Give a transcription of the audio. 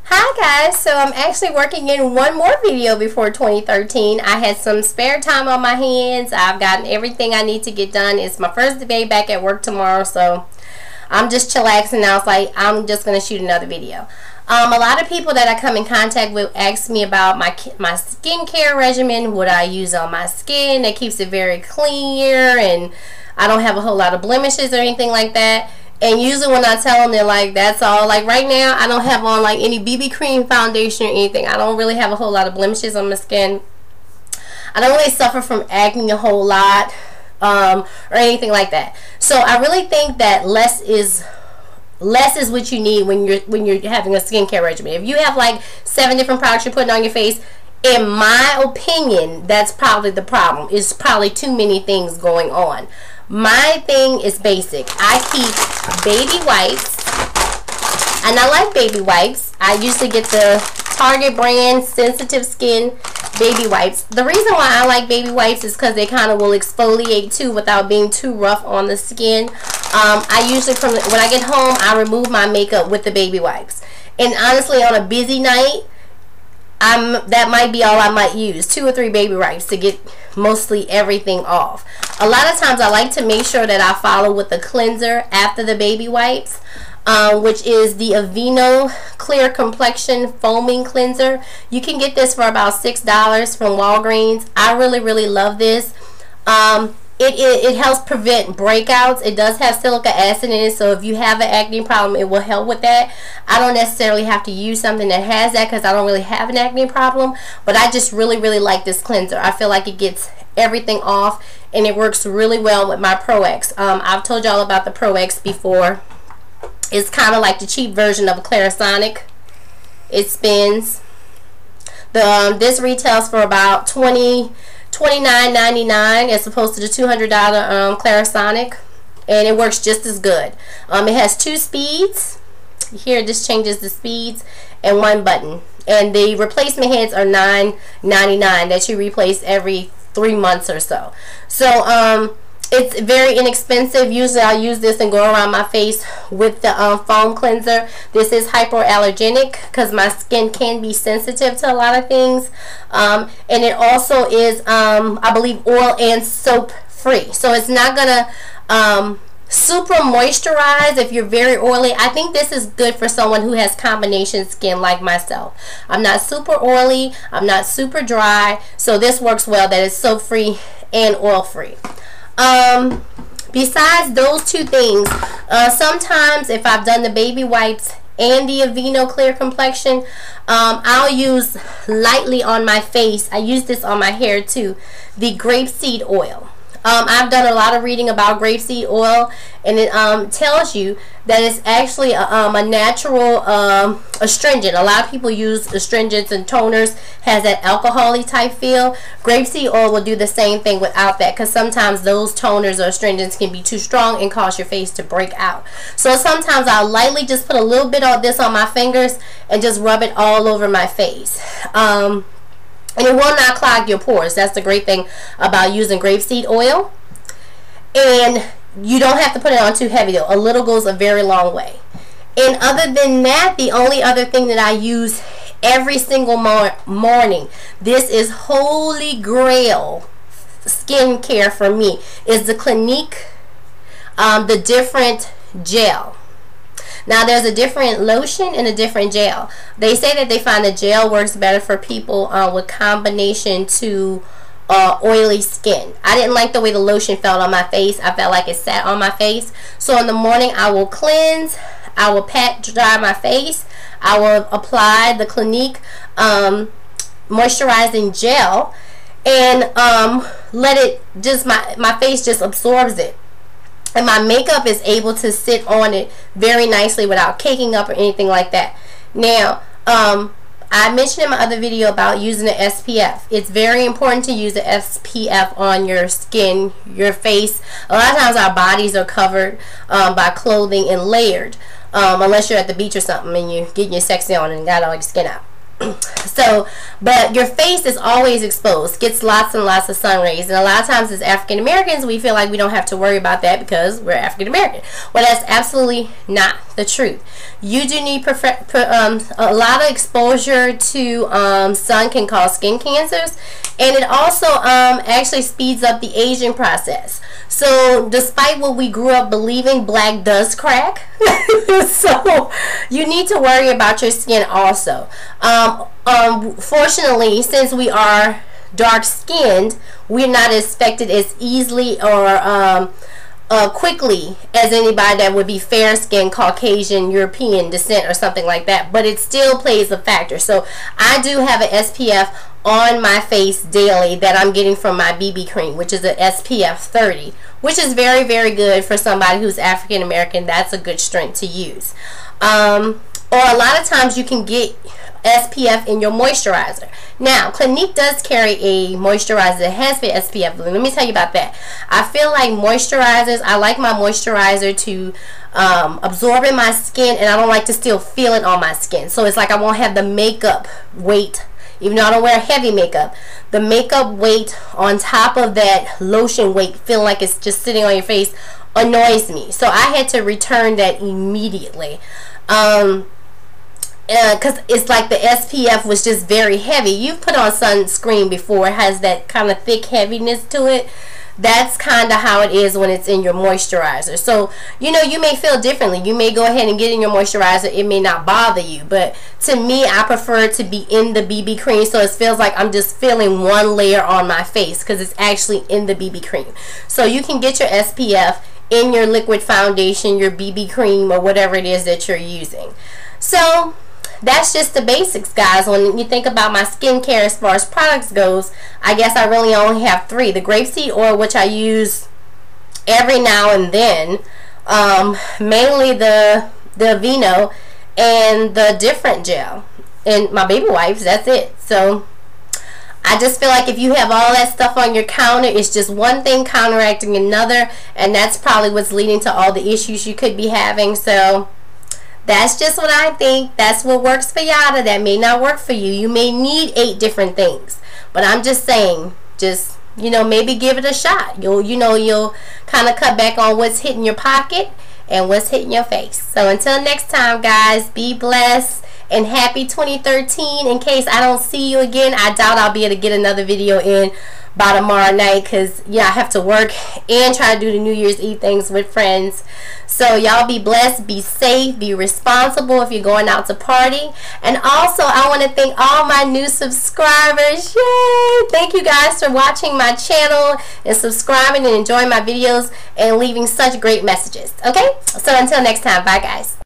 Hi guys, so I'm actually working in one more video before 2013. I had some spare time on my hands. I've gotten everything I need to get done. It's my first day back at work tomorrow, so I'm just chillaxing now. It's like I'm just going to shoot another video. A lot of people that I come in contact with ask me about my skincare regimen, what I use on my skin that keeps it very clear and I don't have a whole lot of blemishes or anything like that. And usually when I tell them, they're like, that's all. Like right now, I don't have on like any BB cream, foundation, or anything. I don't really have a whole lot of blemishes on my skin. I don't really suffer from acne a whole lot or anything like that. So I really think that less is what you need when you're having a skincare regimen. If you have like 7 different products you're putting on your face, in my opinion, that's probably the problem. It's probably too many things going on. My thing is basic. I keep baby wipes, and I like baby wipes. I usually get the Target brand Sensitive Skin baby wipes. The reason why I like baby wipes is because they kind of will exfoliate too without being too rough on the skin. I usually, when I get home, I remove my makeup with the baby wipes. And honestly, on a busy night, that might be all I might use, 2 or 3 baby wipes to get mostly everything off. A lot of times I like to make sure that I follow with the cleanser after the baby wipes, which is the Aveeno Clear Complexion Foaming Cleanser. You can get this for about $6 from Walgreens. I really love this. It helps prevent breakouts. It does have silica acid in it, so if you have an acne problem, it will help with that. I don't necessarily have to use something that has that because I don't really have an acne problem, but I just really like this cleanser. I feel like it gets everything off, and it works really well with my Pro X. I've told y'all about the Pro X before. It's kind of like the cheap version of a Clarisonic. It spins. This retails for about $29.99 as opposed to the $200 Clarisonic, and it works just as good. It has 2 speeds. Here, this changes the speeds, and 1 button. And the replacement heads are $9.99 that you replace every 3 months or so. So it's very inexpensive. Usually I use this and go around my face with the foam cleanser. This is hypoallergenic because my skin can be sensitive to a lot of things. And it also is, I believe, oil and soap free. So it's not going to super moisturize if you're very oily. I think this is good for someone who has combination skin like myself. I'm not super oily. I'm not super dry. So this works well that it's soap free and oil free. Besides those 2 things, sometimes if I've done the baby wipes and the Aveeno Clear Complexion, I'll use lightly on my face. I use this on my hair too, the grapeseed oil. I've done a lot of reading about grapeseed oil, and it tells you that it's actually a natural astringent. A lot of people use astringents and toners, has that alcohol-y type feel. Grapeseed oil will do the same thing without that, because sometimes those toners or astringents can be too strong and cause your face to break out. So sometimes I'll lightly just put a little bit of this on my fingers and just rub it all over my face. And it will not clog your pores. That's the great thing about using grapeseed oil. And you don't have to put it on too heavy though. A little goes a very long way. And other than that, the only other thing that I use every single morning, this is holy grail skincare for me, is the Clinique, the different gel. Now there's a different lotion and a different gel. They say that they find the gel works better for people with combination to oily skin. I didn't like the way the lotion felt on my face. I felt like it sat on my face. So in the morning I will cleanse, I will pat dry my face, I will apply the Clinique moisturizing gel, and let it just, my face just absorbs it. And my makeup is able to sit on it very nicely without caking up or anything like that. Now, I mentioned in my other video about using the SPF. It's very important to use the SPF on your skin, your face. A lot of times our bodies are covered by clothing and layered, unless you're at the beach or something and you're getting your sexy on and got all your skin out. So, but your face is always exposed, gets lots and lots of sun rays, and a lot of times as African Americans we feel like we don't have to worry about that because we're African American. Well, that's absolutely not the truth. You do need a lot of exposure to sun can cause skin cancers, and it also actually speeds up the aging process. So despite what we grew up believing, black does crack. So you need to worry about your skin also. Fortunately, since we are dark skinned, we're not affected as easily or quickly as anybody that would be fair skinned, Caucasian, European descent or something like that, but it still plays a factor. So I do have an SPF on my face daily that I'm getting from my BB cream, which is an SPF 30, which is very, very good for somebody who's African American. That's a good strength to use. Or a lot of times you can get SPF in your moisturizer. Now, Clinique does carry a moisturizer that has the SPF. Let me tell you about that. I feel like moisturizers, I like my moisturizer to absorb in my skin, and I don't like to still feel it on my skin. So it's like I won't have the makeup weight. Even though I don't wear heavy makeup, the makeup weight on top of that lotion weight, feeling like it's just sitting on your face, annoys me. So I had to return that immediately. Because it's like the SPF was just very heavy. You've put on sunscreen before. It has that kind of thick heaviness to it. That's kind of how it is when it's in your moisturizer. So, you know, you may feel differently. You may go ahead and get in your moisturizer. It may not bother you. But to me, I prefer it to be in the BB cream, so it feels like I'm just feeling one layer on my face because it's actually in the BB cream. So you can get your SPF in your liquid foundation, your BB cream, or whatever it is that you're using. So that's just the basics, guys. When you think about my skincare as far as products goes, I guess I really only have 3. The grapeseed oil, which I use every now and then, mainly the Aveeno, and the Different gel, and my baby wipes. That's it. So I just feel like if you have all that stuff on your counter, it's just one thing counteracting another, and that's probably what's leading to all the issues you could be having. So that's just what I think. That's what works for Yada. That may not work for you. You may need 8 different things. But I'm just saying, just, you know, maybe give it a shot. You'll kind of cut back on what's hitting your pocket and what's hitting your face. So until next time, guys, be blessed and happy 2013. In case I don't see you again, I doubt I'll be able to get another video in by tomorrow night because, yeah, I have to work and try to do the New Year's Eve things with friends. So y'all be blessed, be safe, be responsible if you're going out to party. And also, I want to thank all my new subscribers. Yay! Thank you guys for watching my channel and subscribing and enjoying my videos and leaving such great messages. Okay? So until next time, bye guys.